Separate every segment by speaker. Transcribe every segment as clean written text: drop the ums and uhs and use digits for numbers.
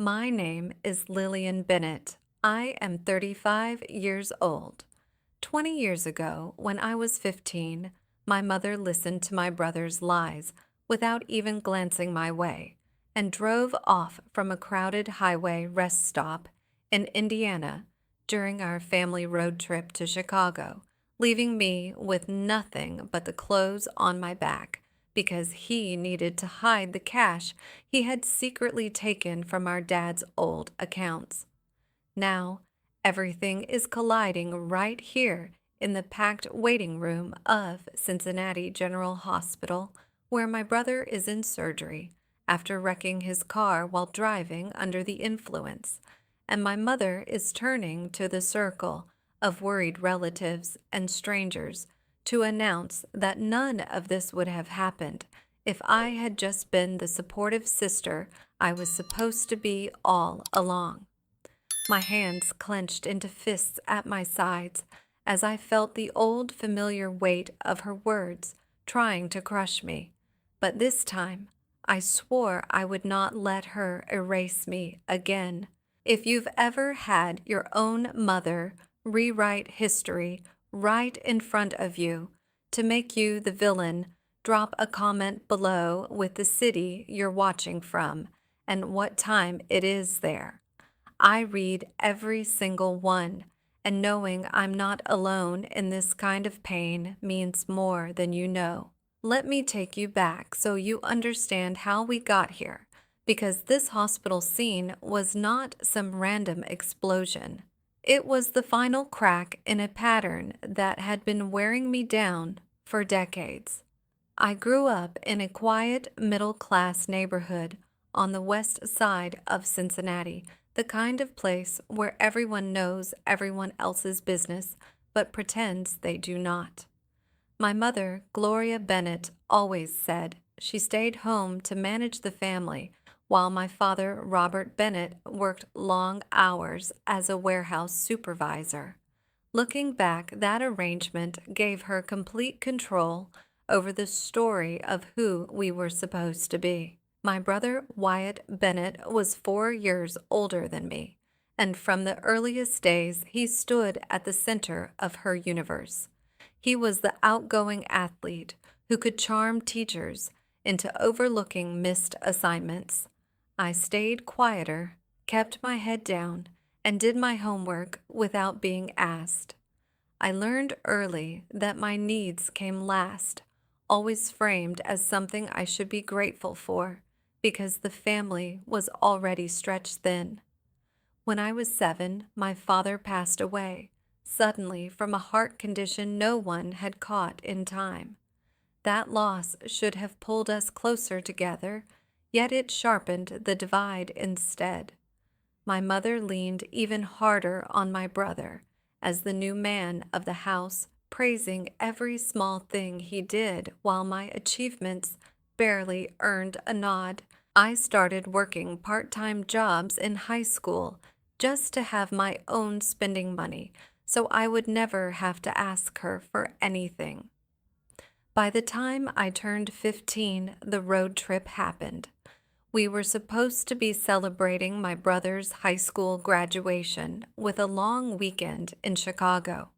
Speaker 1: My name is Lillian Bennett. I am 35 years old. 20 years ago, when I was 15, my mother listened to my brother's lies without even glancing my way and drove off from a crowded highway rest stop in Indiana during our family road trip to Chicago, leaving me with nothing but the clothes on my back because he needed to hide the cash he had secretly taken from our dad's old accounts. Now, everything is colliding right here in the packed waiting room of Cincinnati General Hospital, where my brother is in surgery after wrecking his car while driving under the influence, and my mother is turning to the circle of worried relatives and strangers to announce that none of this would have happened if I had just been the supportive sister I was supposed to be all along. My hands clenched into fists at my sides as I felt the old familiar weight of her words trying to crush me. But this time, I swore I would not let her erase me again. If you've ever had your own mother rewrite history right in front of you to make you the villain, drop a comment below with the city you're watching from and what time it is there. I read every single one, and knowing I'm not alone in this kind of pain means more than you know. Let me take you back so you understand how we got here, because this hospital scene was not some random explosion. It was the final crack in a pattern that had been wearing me down for decades. I grew up in a quiet, middle-class neighborhood on the west side of Cincinnati, the kind of place where everyone knows everyone else's business but pretends they do not. My mother, Gloria Bennett, always said she stayed home to manage the family while my father, Robert Bennett, worked long hours as a warehouse supervisor. Looking back, that arrangement gave her complete control over the story of who we were supposed to be. My brother Wyatt Bennett was 4 years older than me, and from the earliest days he stood at the center of her universe. He was the outgoing athlete who could charm teachers into overlooking missed assignments. I stayed quieter, kept my head down, and did my homework without being asked. I learned early that my needs came last, always framed as something I should be grateful for, because the family was already stretched thin. When I was 7, my father passed away, suddenly from a heart condition no one had caught in time. That loss should have pulled us closer together, yet it sharpened the divide instead. My mother leaned even harder on my brother as the new man of the house, praising every small thing he did while my achievements barely earned a nod. I started working part-time jobs in high school just to have my own spending money, so I would never have to ask her for anything. By the time I turned 15, the road trip happened. We were supposed to be celebrating my brother's high school graduation with a long weekend in Chicago.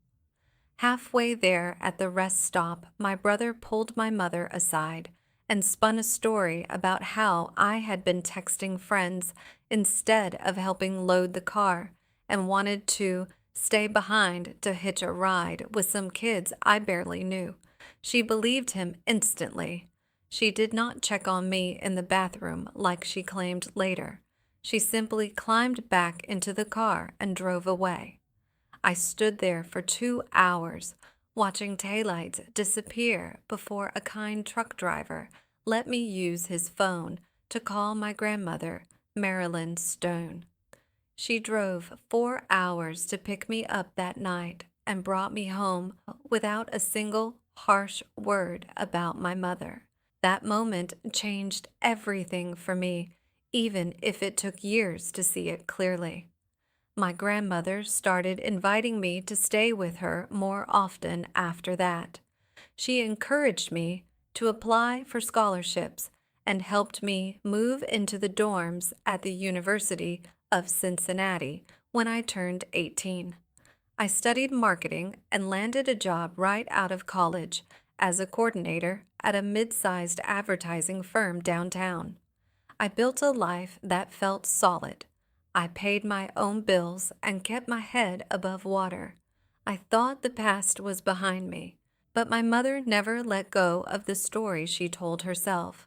Speaker 1: Halfway there at the rest stop, my brother pulled my mother aside and spun a story about how I had been texting friends instead of helping load the car and wanted to stay behind to hitch a ride with some kids I barely knew. She believed him instantly. She did not check on me in the bathroom like she claimed later. She simply climbed back into the car and drove away. I stood there for 2 hours, watching taillights disappear before a kind truck driver let me use his phone to call my grandmother, Marilyn Stone. She drove 4 hours to pick me up that night and brought me home without a single harsh word about my mother. That moment changed everything for me, even if it took years to see it clearly. My grandmother started inviting me to stay with her more often after that. She encouraged me to apply for scholarships and helped me move into the dorms at the University of Cincinnati when I turned 18. I studied marketing and landed a job right out of college as a coordinator at a mid-sized advertising firm downtown. I built a life that felt solid. I paid my own bills and kept my head above water. I thought the past was behind me, but my mother never let go of the story she told herself.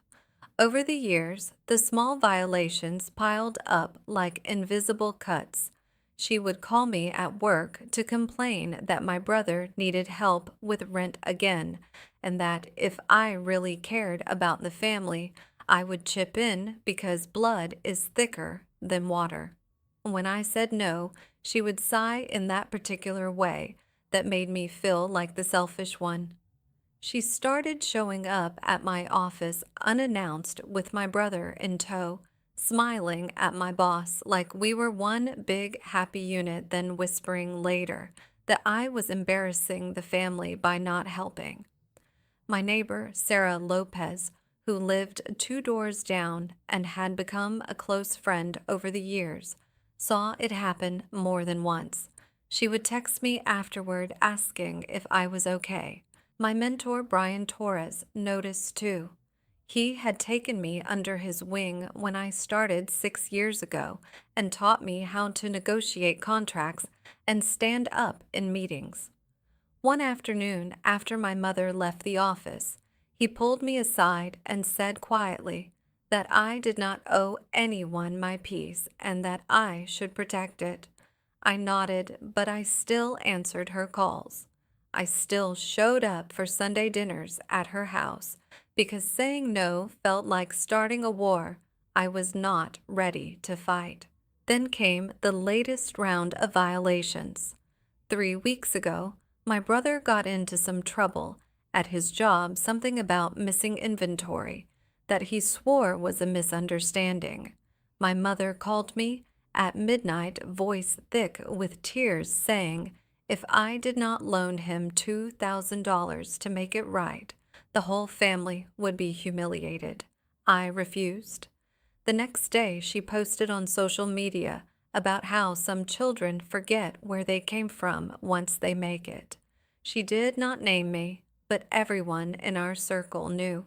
Speaker 1: Over the years, the small violations piled up like invisible cuts. She would call me at work to complain that my brother needed help with rent again, and that if I really cared about the family, I would chip in because blood is thicker than water. When I said no, she would sigh in that particular way that made me feel like the selfish one. She started showing up at my office unannounced with my brother in tow, smiling at my boss like we were one big happy unit, then whispering later that I was embarrassing the family by not helping. My neighbor, Sarah Lopez, who lived 2 doors down and had become a close friend over the years, saw it happen more than once. She would text me afterward asking if I was okay. My mentor, Brian Torres, noticed too. He had taken me under his wing when I started 6 years ago and taught me how to negotiate contracts and stand up in meetings. One afternoon, after my mother left the office, he pulled me aside and said quietly that I did not owe anyone my peace and that I should protect it. I nodded, but I still answered her calls. I still showed up for Sunday dinners at her house because saying no felt like starting a war I was not ready to fight. Then came the latest round of violations. 3 weeks ago, my brother got into some trouble at his job, something about missing inventory that he swore was a misunderstanding. My mother called me at midnight, voice thick with tears, saying if I did not loan him $2,000 to make it right, the whole family would be humiliated. I refused. The next day, she posted on social media about how some children forget where they came from once they make it. She did not name me, but everyone in our circle knew.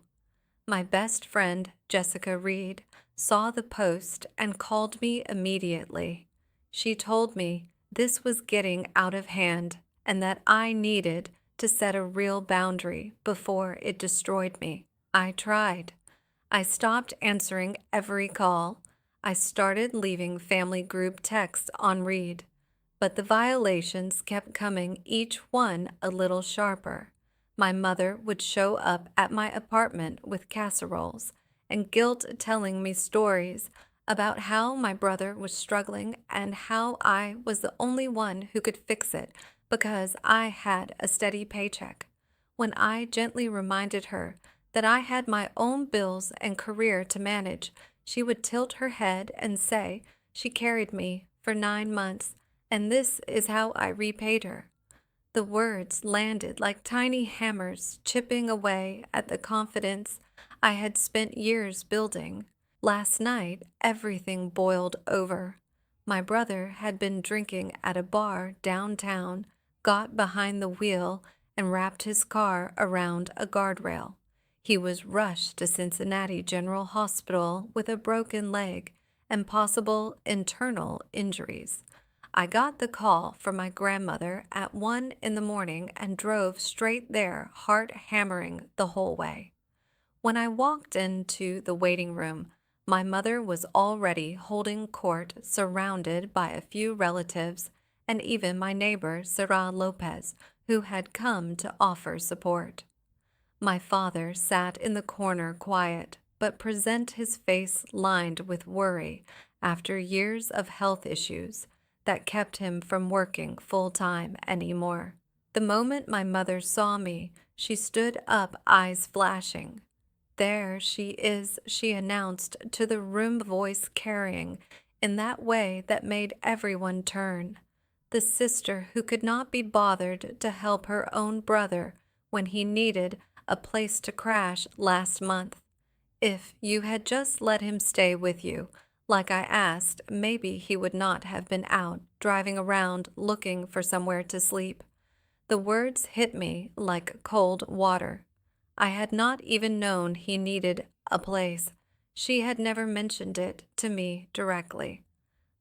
Speaker 1: My best friend, Jessica Reed, saw the post and called me immediately. She told me this was getting out of hand and that I needed to set a real boundary before it destroyed me. I tried. I stopped answering every call. I started leaving family group texts on read, but the violations kept coming, each one a little sharper. My mother would show up at my apartment with casseroles and guilt telling me stories about how my brother was struggling and how I was the only one who could fix it because I had a steady paycheck. When I gently reminded her that I had my own bills and career to manage, she would tilt her head and say she carried me for 9 months, and this is how I repaid her. The words landed like tiny hammers, chipping away at the confidence I had spent years building. Last night, everything boiled over. My brother had been drinking at a bar downtown, got behind the wheel, and wrapped his car around a guardrail. He was rushed to Cincinnati General Hospital with a broken leg and possible internal injuries. I got the call from my grandmother at 1 in the morning and drove straight there, heart hammering the whole way. When I walked into the waiting room, my mother was already holding court, surrounded by a few relatives and even my neighbor, Sarah Lopez, who had come to offer support. My father sat in the corner quiet, but present, his face lined with worry after years of health issues that kept him from working full-time anymore. The moment my mother saw me, she stood up, eyes flashing. "There she is," she announced to the room, voice carrying in that way that made everyone turn. The sister who could not be bothered to help her own brother when he needed a place to crash last month. If you had just let him stay with you, like I asked, maybe he would not have been out driving around looking for somewhere to sleep. The words hit me like cold water. I had not even known he needed a place. She had never mentioned it to me directly.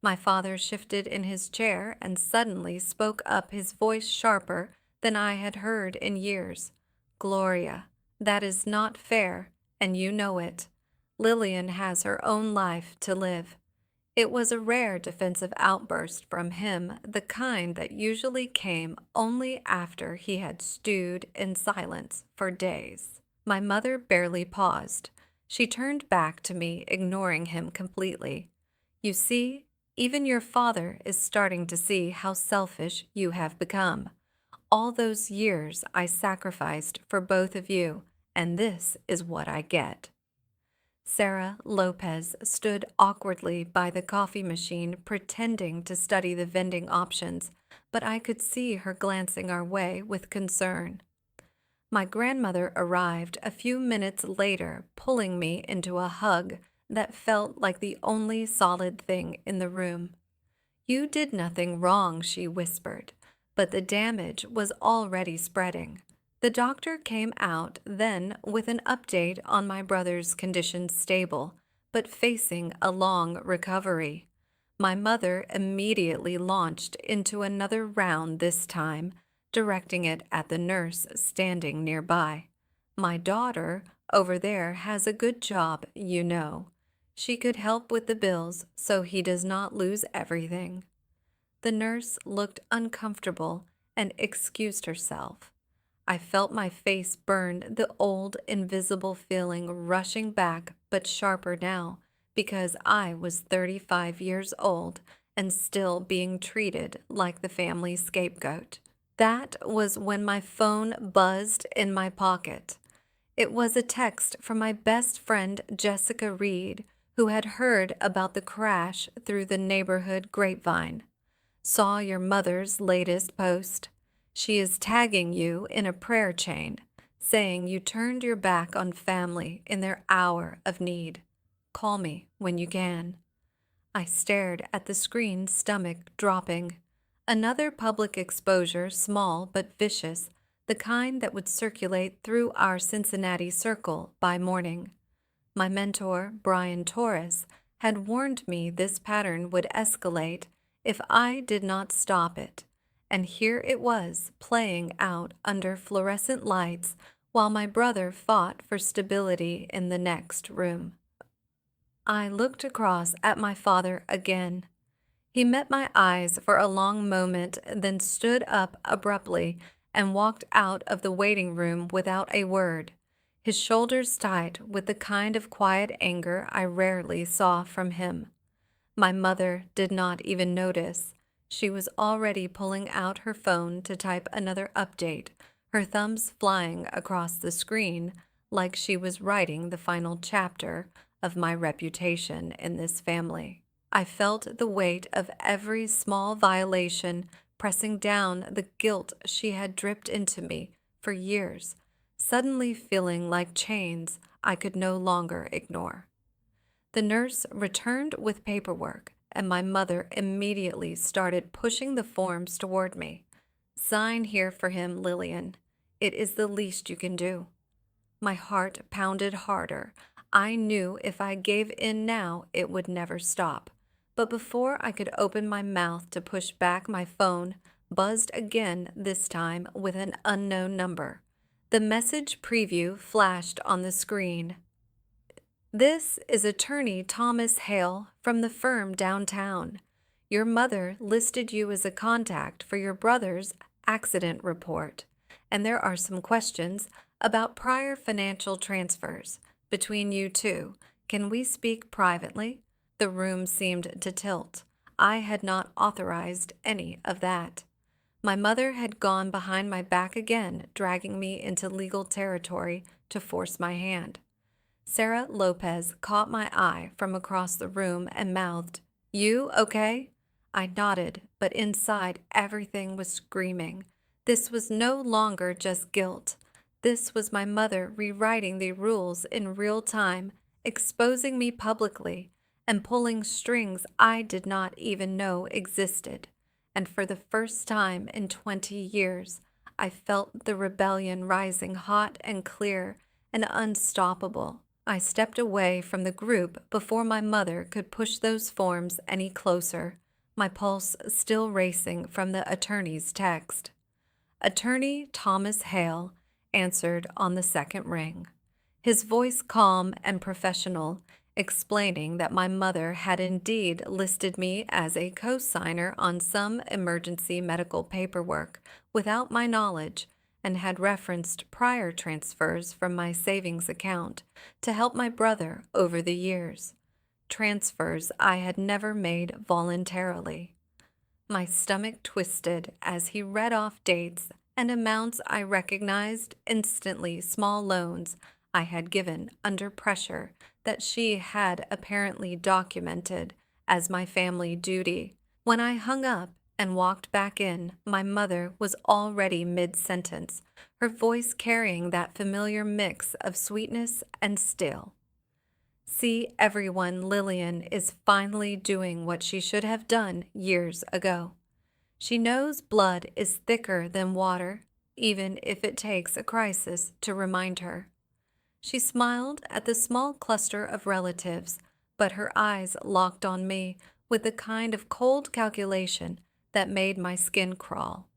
Speaker 1: My father shifted in his chair and suddenly spoke up, his voice sharper than I had heard in years. Gloria, that is not fair, and you know it. Lillian has her own life to live. It was a rare defensive outburst from him, the kind that usually came only after he had stewed in silence for days. My mother barely paused. She turned back to me, ignoring him completely. You see, even your father is starting to see how selfish you have become. All those years I sacrificed for both of you, and this is what I get. Sarah Lopez stood awkwardly by the coffee machine, pretending to study the vending options, but I could see her glancing our way with concern. My grandmother arrived a few minutes later, pulling me into a hug that felt like the only solid thing in the room. You did nothing wrong, she whispered, but the damage was already spreading. The doctor came out then with an update on my brother's condition: stable, but facing a long recovery. My mother immediately launched into another round, this time directing it at the nurse standing nearby. My daughter over there has a good job, you know. She could help with the bills so he does not lose everything. The nurse looked uncomfortable and excused herself. I felt my face burn, the old invisible feeling rushing back, but sharper now, because I was 35 years old and still being treated like the family scapegoat. That was when my phone buzzed in my pocket. It was a text from my best friend Jessica Reed, who had heard about the crash through the neighborhood grapevine. Saw your mother's latest post. She is tagging you in a prayer chain, saying you turned your back on family in their hour of need. Call me when you can. I stared at the screen, stomach dropping. Another public exposure, small but vicious, the kind that would circulate through our Cincinnati circle by morning. My mentor, Brian Torres, had warned me this pattern would escalate if I did not stop it, and here it was playing out under fluorescent lights while my brother fought for stability in the next room. I looked across at my father again. He met my eyes for a long moment, then stood up abruptly and walked out of the waiting room without a word, his shoulders tight with the kind of quiet anger I rarely saw from him. My mother did not even notice. She was already pulling out her phone to type another update, her thumbs flying across the screen like she was writing the final chapter of my reputation in this family. I felt the weight of every small violation pressing down, the guilt she had dripped into me for years, suddenly feeling like chains I could no longer ignore. The nurse returned with paperwork, and my mother immediately started pushing the forms toward me. Sign here for him, Lillian. It is the least you can do. My heart pounded harder. I knew if I gave in now, it would never stop. But before I could open my mouth to push back, my phone buzzed again, this time with an unknown number. The message preview flashed on the screen. This is attorney Thomas Hale from the firm downtown. Your mother listed you as a contact for your brother's accident report, and there are some questions about prior financial transfers between you two. Can we speak privately? The room seemed to tilt. I had not authorized any of that. My mother had gone behind my back again, dragging me into legal territory to force my hand. Sarah Lopez caught my eye from across the room and mouthed, "You okay?" I nodded, but inside everything was screaming. This was no longer just guilt. This was my mother rewriting the rules in real time, exposing me publicly and pulling strings I did not even know existed. And for the first time in 20 years, I felt the rebellion rising hot and clear and unstoppable. I stepped away from the group before my mother could push those forms any closer, my pulse still racing from the attorney's text. Attorney Thomas Hale answered on the second ring, his voice calm and professional, explaining that my mother had indeed listed me as a co-signer on some emergency medical paperwork without my knowledge and had referenced prior transfers from my savings account to help my brother over the years, transfers I had never made voluntarily. My stomach twisted as he read off dates and amounts I recognized instantly, small loans I had given under pressure that she had apparently documented as my family duty. When I hung up and walked back in, my mother was already mid-sentence, her voice carrying that familiar mix of sweetness and still. See, everyone, Lillian is finally doing what she should have done years ago. She knows blood is thicker than water, even if it takes a crisis to remind her. She smiled at the small cluster of relatives, but her eyes locked on me with the kind of cold calculation that made my skin crawl.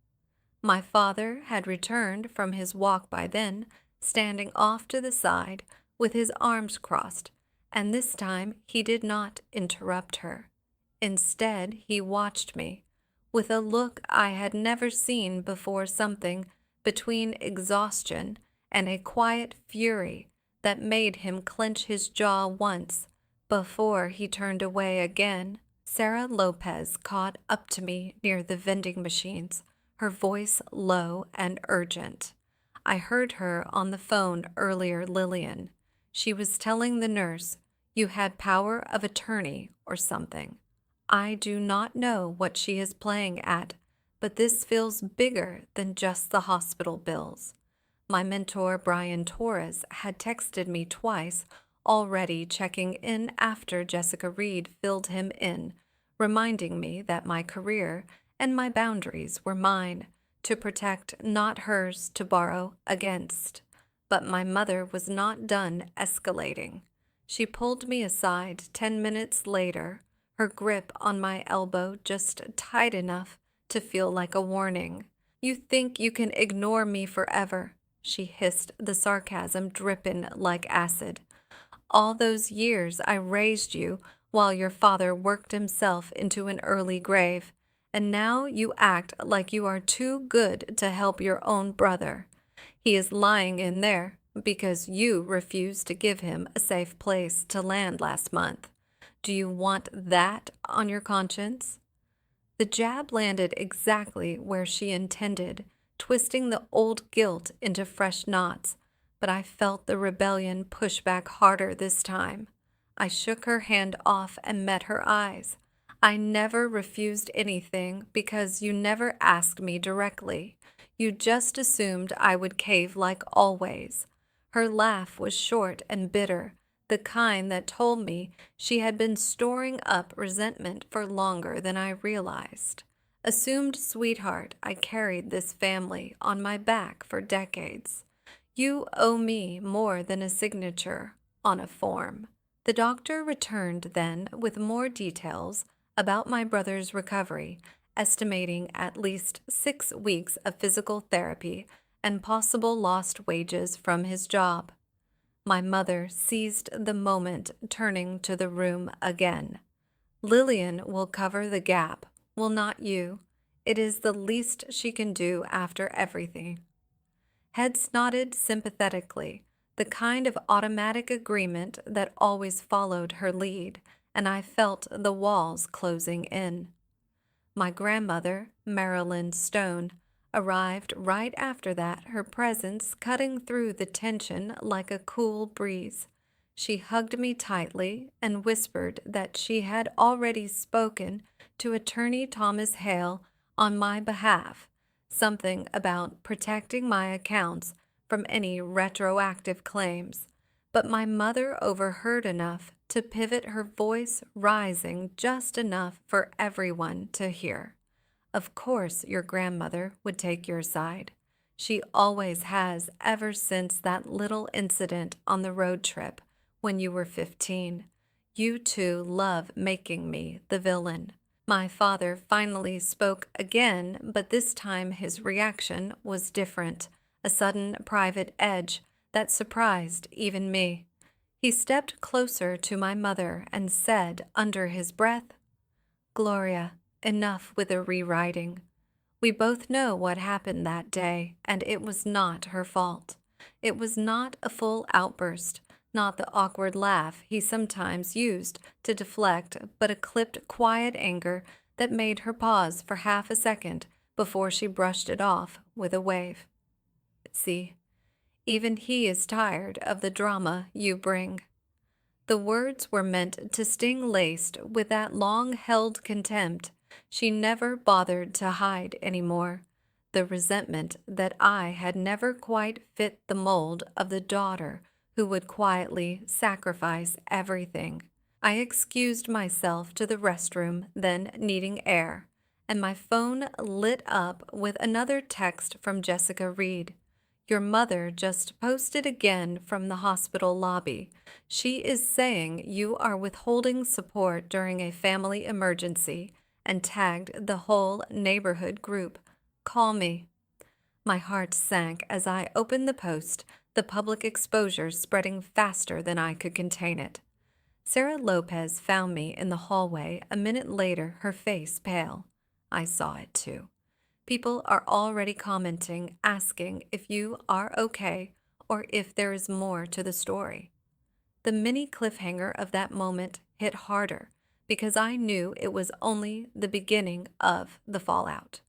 Speaker 1: My father had returned from his walk by then, standing off to the side with his arms crossed, and this time he did not interrupt her. Instead, he watched me, with a look I had never seen before, something between exhaustion and a quiet fury that made him clench his jaw once before he turned away again. Sarah Lopez caught up to me near the vending machines, her voice low and urgent. I heard her on the phone earlier, Lillian. She was telling the nurse, "You had power of attorney or something." I do not know what she is playing at, but this feels bigger than just the hospital bills. My mentor, Brian Torres, had texted me twice, already checking in after Jessica Reed filled him in, reminding me that my career and my boundaries were mine, to protect, not hers to borrow against. But my mother was not done escalating. She pulled me aside 10 minutes later, her grip on my elbow just tight enough to feel like a warning. "You think you can ignore me forever," she hissed, the sarcasm dripping like acid. "All those years I raised you while your father worked himself into an early grave, and now you act like you are too good to help your own brother. He is lying in there because you refused to give him a safe place to land last month. Do you want that on your conscience?" The jab landed exactly where she intended, twisting the old guilt into fresh knots, but I felt the rebellion push back harder this time. I shook her hand off and met her eyes. "I never refused anything because you never asked me directly. You just assumed I would cave like always." Her laugh was short and bitter, the kind that told me she had been storing up resentment for longer than I realized. Assumed sweetheart, I carried this family on my back for decades. You owe me more than a signature on a form. The doctor returned then with more details about my brother's recovery, estimating at least 6 weeks of physical therapy and possible lost wages from his job. My mother seized the moment, turning to the room again. "Lillian will cover the gap, will not you? It is the least she can do after everything." Heads nodded sympathetically, the kind of automatic agreement that always followed her lead, and I felt the walls closing in. My grandmother, Marilyn Stone, arrived right after that, her presence cutting through the tension like a cool breeze. She hugged me tightly and whispered that she had already spoken to Attorney Thomas Hale on my behalf, something about protecting my accounts from any retroactive claims. but my mother overheard enough to pivot her voice, rising just enough for everyone to hear. Of course, your grandmother would take your side. She always has ever since that little incident on the road trip when you were 15. You two love making me the villain. My father finally spoke again, but this time his reaction was different, a sudden private edge that surprised even me. He stepped closer to my mother and said under his breath, "Gloria, enough with the rewriting. We both know what happened that day, and it was not her fault. It was not a full outburst, not the awkward laugh he sometimes used to deflect, but a clipped, quiet anger that made her pause for half a second before she brushed it off with a wave. See, even he is tired of the drama you bring." The words were meant to sting, laced with that long-held contempt she never bothered to hide anymore, the resentment that I had never quite fit the mold of the daughter who would quietly sacrifice everything. I excused myself to the restroom, then needing air, and my phone lit up with another text from Jessica Reed. "Your mother just posted again from the hospital lobby. She is saying you are withholding support during a family emergency and tagged the whole neighborhood group. Call me." My heart sank as I opened the post, the public exposure spreading faster than I could contain it. Sarah Lopez found me in the hallway a minute later, her face pale. I saw it too. People are already commenting, asking if you are okay or if there is more to the story. The mini cliffhanger of that moment hit harder because I knew it was only the beginning of the fallout.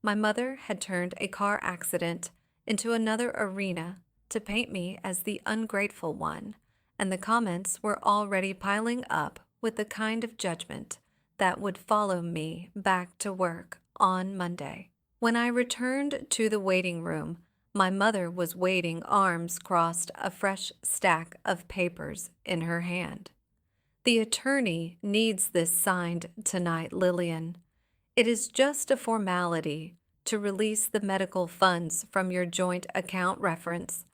Speaker 1: My mother had turned a car accident into another arena to paint me as the ungrateful one, and the comments were already piling up with the kind of judgment that would follow me back to work on Monday. When I returned to the waiting room, my mother was waiting, arms crossed, a fresh stack of papers in her hand. "The attorney needs this signed tonight, Lillian. It is just a formality to release the medical funds from your joint account reference."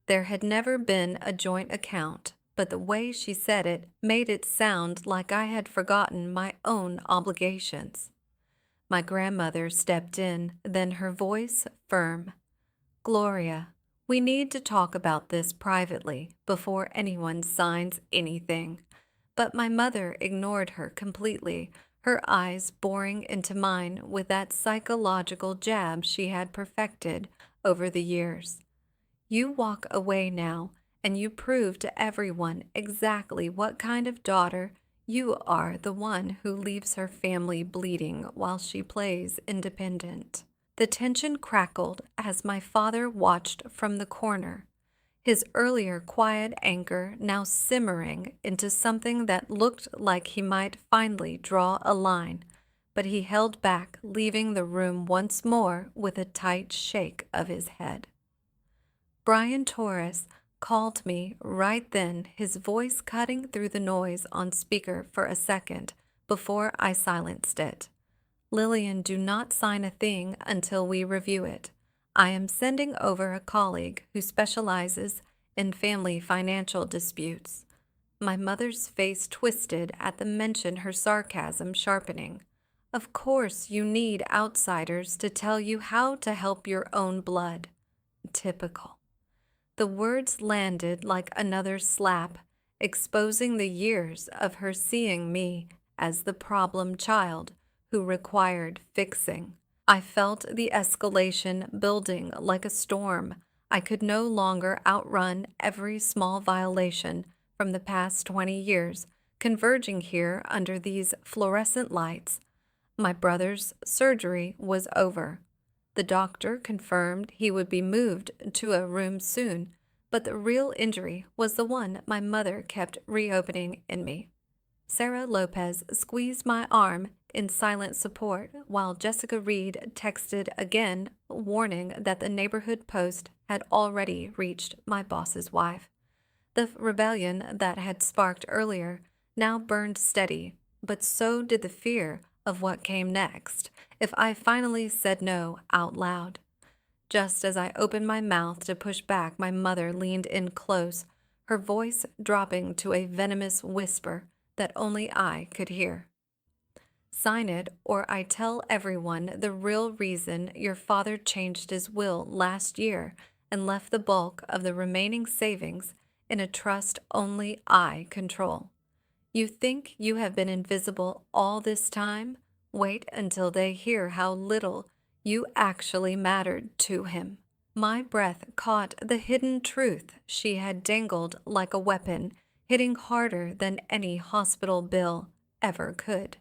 Speaker 1: There had never been a joint account, but the way she said it made it sound like I had forgotten my own obligations. My grandmother stepped in, then her voice firm. "Gloria, we need to talk about this privately before anyone signs anything." But my mother ignored her completely, her eyes boring into mine with that psychological jab she had perfected over the years. "You walk away now, and you prove to everyone exactly what kind of daughter you are, the one who leaves her family bleeding while she plays independent." The tension crackled as my father watched from the corner, his earlier quiet anger now simmering into something that looked like he might finally draw a line, but he held back, leaving the room once more with a tight shake of his head. Brian Torres called me right then, his voice cutting through the noise on speaker for a second before I silenced it. "Lillian, do not sign a thing until we review it. I am sending over a colleague who specializes in family financial disputes." My mother's face twisted at the mention, her sarcasm sharpening. "Of course you need outsiders to tell you how to help your own blood." Typical. The words landed like another slap, exposing the years of her seeing me as the problem child who required fixing. I felt the escalation building like a storm. I could no longer outrun every small violation from the past 20 years, converging here under these fluorescent lights. My brother's surgery was over. The doctor confirmed he would be moved to a room soon, but the real injury was the one my mother kept reopening in me. Sarah Lopez squeezed my arm in silent support while Jessica Reed texted again, warning that the neighborhood post had already reached my boss's wife. The rebellion that had sparked earlier now burned steady, but so did the fear of what came next if I finally said no out loud. Just as I opened my mouth to push back, my mother leaned in close, her voice dropping to a venomous whisper that only I could hear. Sign it, or I tell everyone the real reason your father changed his will last year and left the bulk of the remaining savings in a trust only I control. You think you have been invisible all this time? Wait until they hear how little you actually mattered to him. My breath caught the hidden truth she had dangled like a weapon, hitting harder than any hospital bill ever could.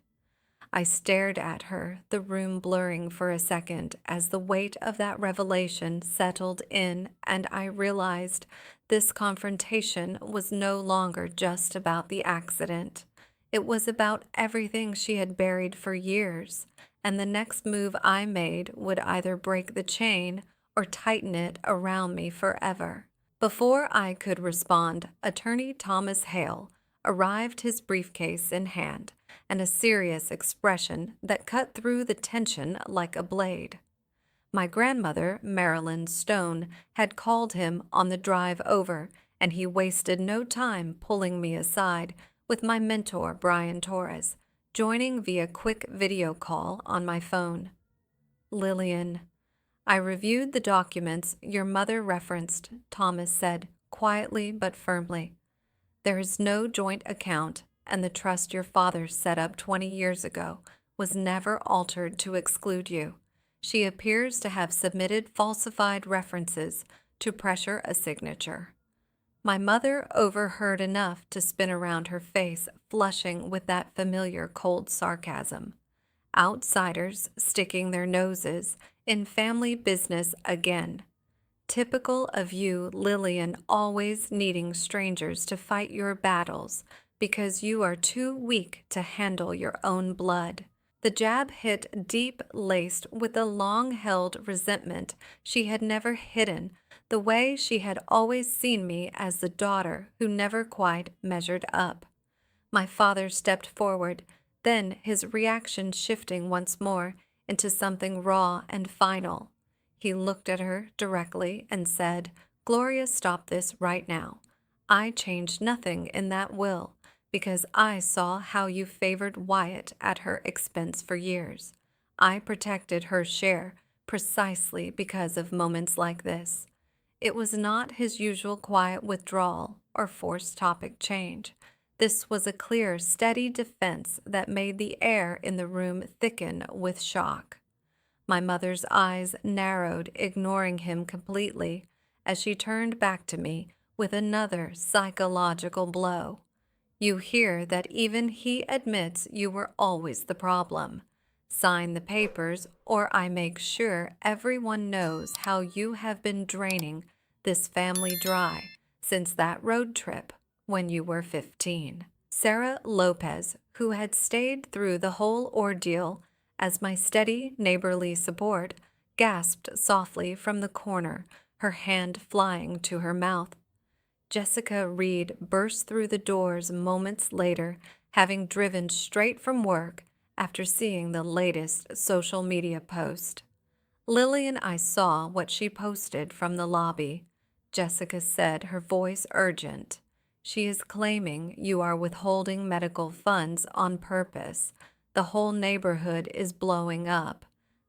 Speaker 1: I stared at her, the room blurring for a second as the weight of that revelation settled in, and I realized this confrontation was no longer just about the accident. It was about everything she had buried for years, and the next move I made would either break the chain or tighten it around me forever. Before I could respond, Attorney Thomas Hale arrived, his briefcase in hand, and a serious expression that cut through the tension like a blade. My grandmother, Marilyn Stone, had called him on the drive over, and he wasted no time pulling me aside, with my mentor, Brian Torres, joining via quick video call on my phone. Lillian, I reviewed the documents your mother referenced, Thomas said, quietly but firmly. There is no joint account, and the trust your father set up 20 years ago was never altered to exclude you. She appears to have submitted falsified references to pressure a signature. My mother overheard enough to spin around, her face flushing with that familiar cold sarcasm. Outsiders sticking their noses in family business again. Typical of you, Lillian, always needing strangers to fight your battles because you are too weak to handle your own blood. The jab hit deep, laced with the long-held resentment she had never hidden, the way she had always seen me as the daughter who never quite measured up. My father stepped forward, then his reaction shifting once more into something raw and final. He looked at her directly and said, Gloria, stop this right now. I changed nothing in that will because I saw how you favored Wyatt at her expense for years. I protected her share precisely because of moments like this. It was not his usual quiet withdrawal or forced topic change. This was a clear, steady defense that made the air in the room thicken with shock. My mother's eyes narrowed, ignoring him completely, as she turned back to me with another psychological blow. You hear that even he admits you were always the problem. Sign the papers, or I make sure everyone knows how you have been draining this family dry since that road trip when you were 15. Sarah Lopez, who had stayed through the whole ordeal as my steady, neighborly support, gasped softly from the corner, her hand flying to her mouth. Jessica Reed burst through the doors moments later, having driven straight from work after seeing the latest social media post. Lily and I saw what she posted from the lobby. Jessica said, her voice urgent. She is claiming you are withholding medical funds on purpose. The whole neighborhood is blowing up.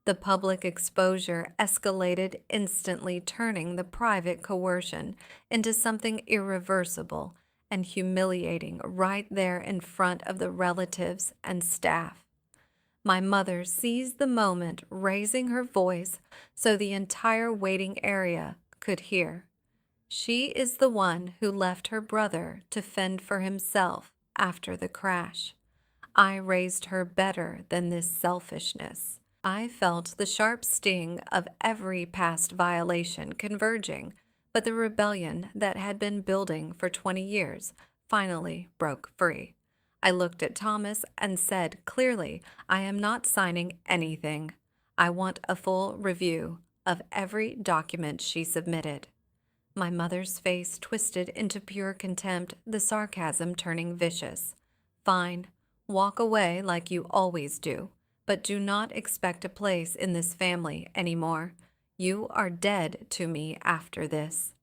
Speaker 1: The public exposure escalated instantly, turning the private coercion into something irreversible and humiliating right there in front of the relatives and staff. My mother seized the moment, raising her voice so the entire waiting area could hear. She is the one who left her brother to fend for himself after the crash. I raised her better than this selfishness. I felt the sharp sting of every past violation converging, but the rebellion that had been building for 20 years finally broke free. I looked at Thomas and said clearly, I am not signing anything. I want a full review of every document she submitted. My mother's face twisted into pure contempt, the sarcasm turning vicious. Fine, walk away like you always do, but do not expect a place in this family anymore. You are dead to me after this.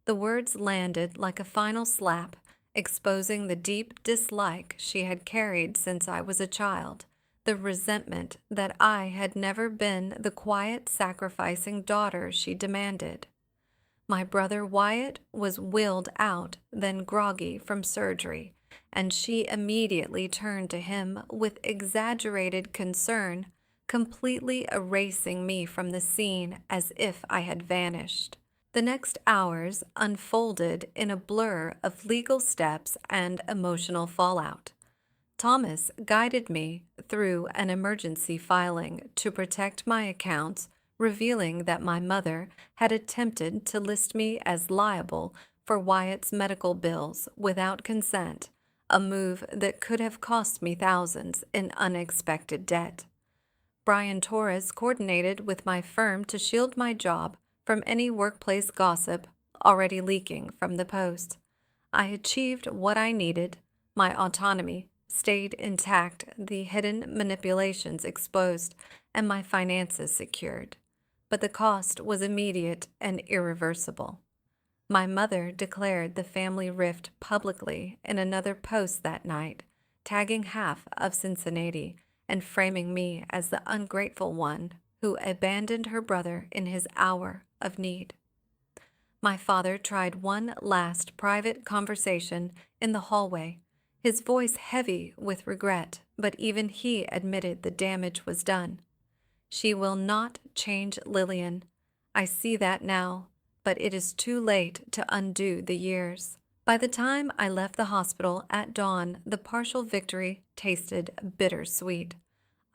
Speaker 1: The words landed like a final slap, exposing the deep dislike she had carried since I was a child, the resentment that I had never been the quiet, sacrificing daughter she demanded. My brother Wyatt was willed out, then groggy from surgery, and she immediately turned to him with exaggerated concern, completely erasing me from the scene as if I had vanished. The next hours unfolded in a blur of legal steps and emotional fallout. Thomas guided me through an emergency filing to protect my accounts, revealing that my mother had attempted to list me as liable for Wyatt's medical bills without consent, a move that could have cost me thousands in unexpected debt. Brian Torres coordinated with my firm to shield my job from any workplace gossip already leaking from the Post. I achieved what I needed. My autonomy stayed intact, the hidden manipulations exposed, and my finances secured. But the cost was immediate and irreversible. My mother declared the family rift publicly in another post that night, tagging half of Cincinnati and framing me as the ungrateful one who abandoned her brother in his hour of need. My father tried one last private conversation in the hallway, his voice heavy with regret, but even he admitted the damage was done. She will not change Lillian. I see that now, but it is too late to undo the years. By the time I left the hospital at dawn, the partial victory tasted bittersweet.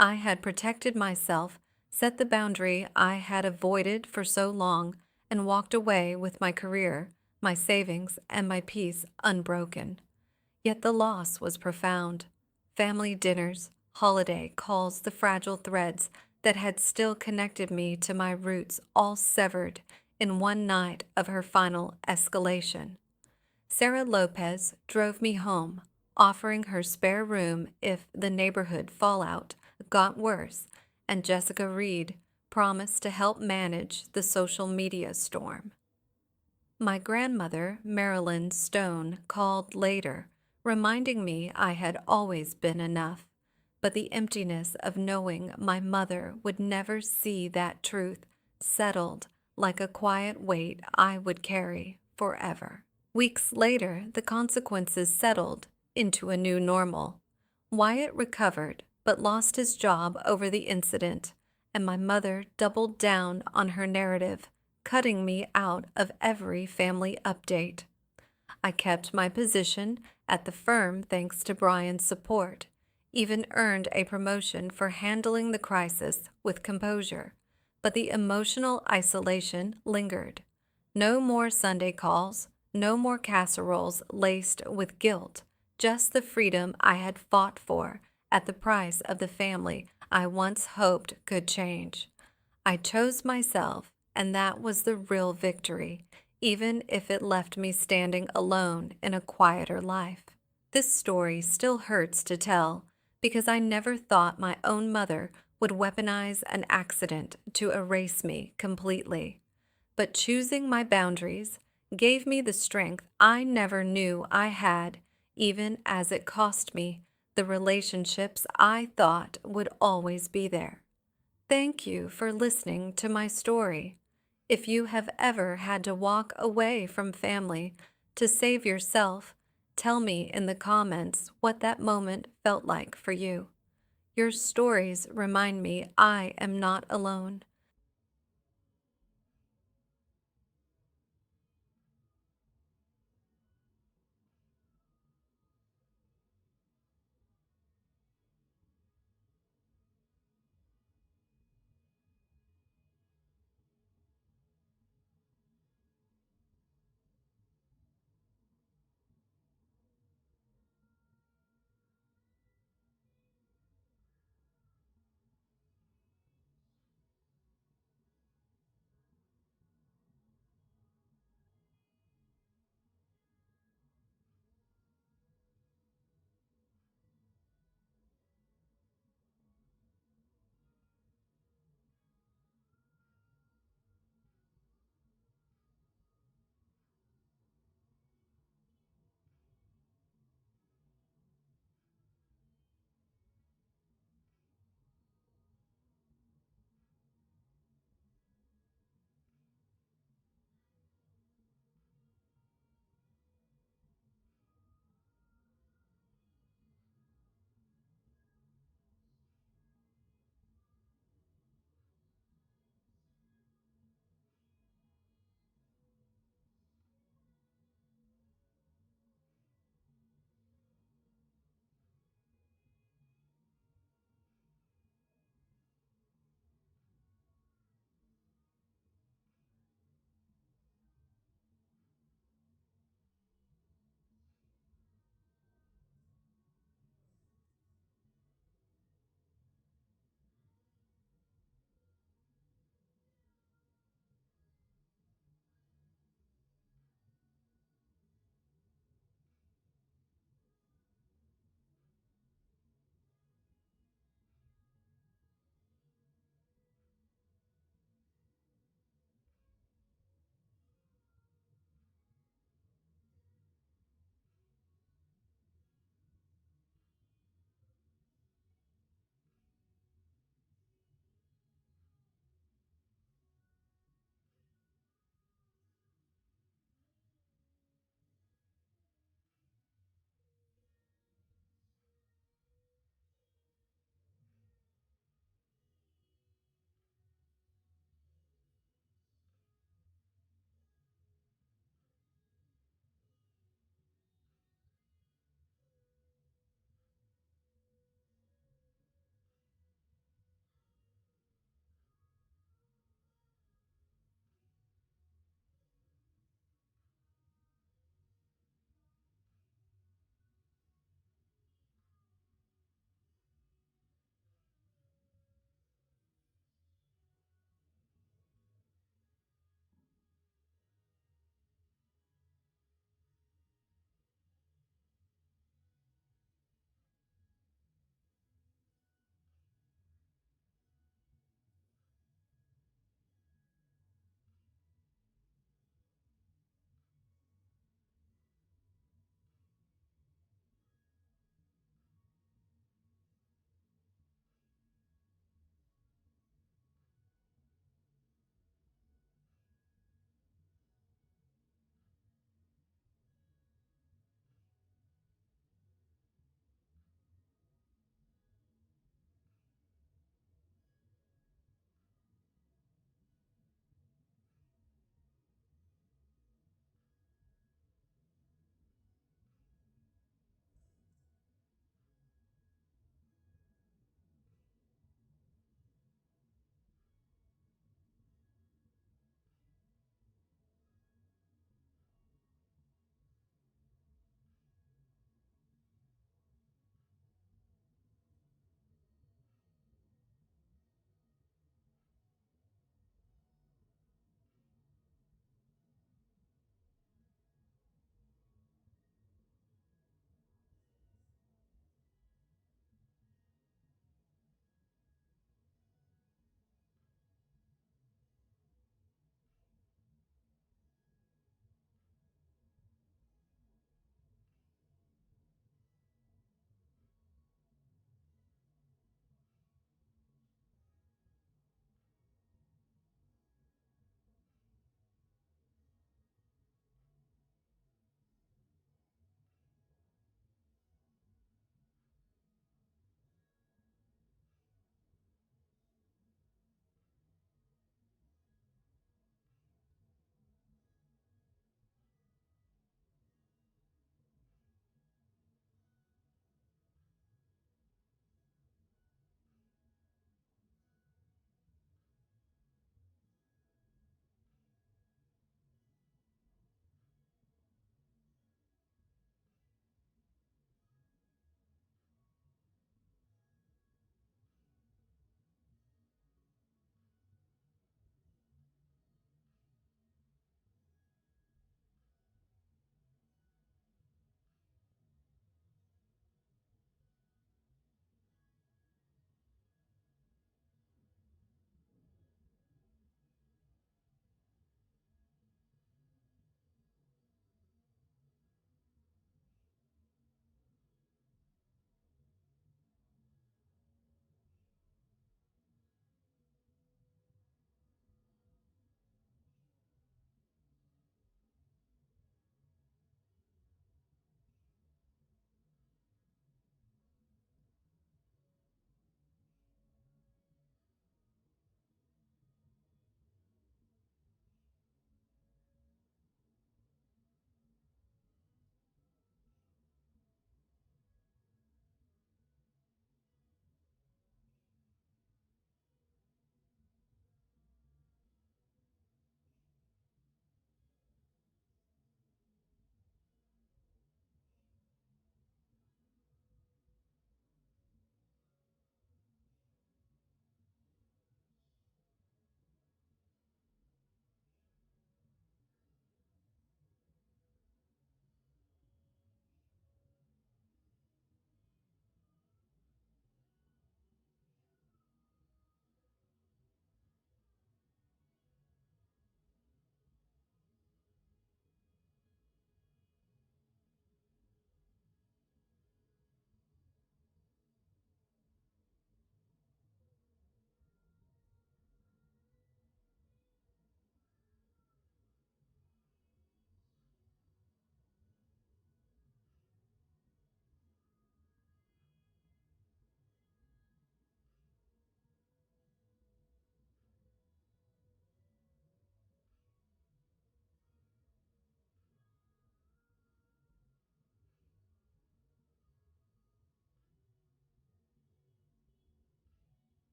Speaker 1: I had protected myself, set the boundary I had avoided for so long, and walked away with my career, my savings, and my peace unbroken. Yet the loss was profound. Family dinners, holiday calls, the fragile threads that had still connected me to my roots all severed in one night of her final escalation. Sarah Lopez drove me home, offering her spare room if the neighborhood fallout got worse, and Jessica Reed promised to help manage the social media storm. My grandmother, Marilyn Stone, called later, reminding me I had always been enough, but the emptiness of knowing my mother would never see that truth settled like a quiet weight I would carry forever. Weeks later, the consequences settled into a new normal. Wyatt recovered, but lost his job over the incident, and my mother doubled down on her narrative, cutting me out of every family update. I kept my position at the firm thanks to Brian's support, even earned a promotion for handling the crisis with composure, but the emotional isolation lingered. No more Sunday calls, no more casseroles laced with guilt, just the freedom I had fought for at the price of the family I once hoped could change. I chose myself, and that was the real victory, even if it left me standing alone in a quieter life. This story still hurts to tell, because I never thought my own mother would weaponize an accident to erase me completely. But choosing my boundaries gave me the strength I never knew I had, even as it cost me the relationships I thought would always be there. Thank you for listening to my story. If you have ever had to walk away from family to save yourself, tell me in the comments what that moment felt like for you. Your stories remind me I am not alone.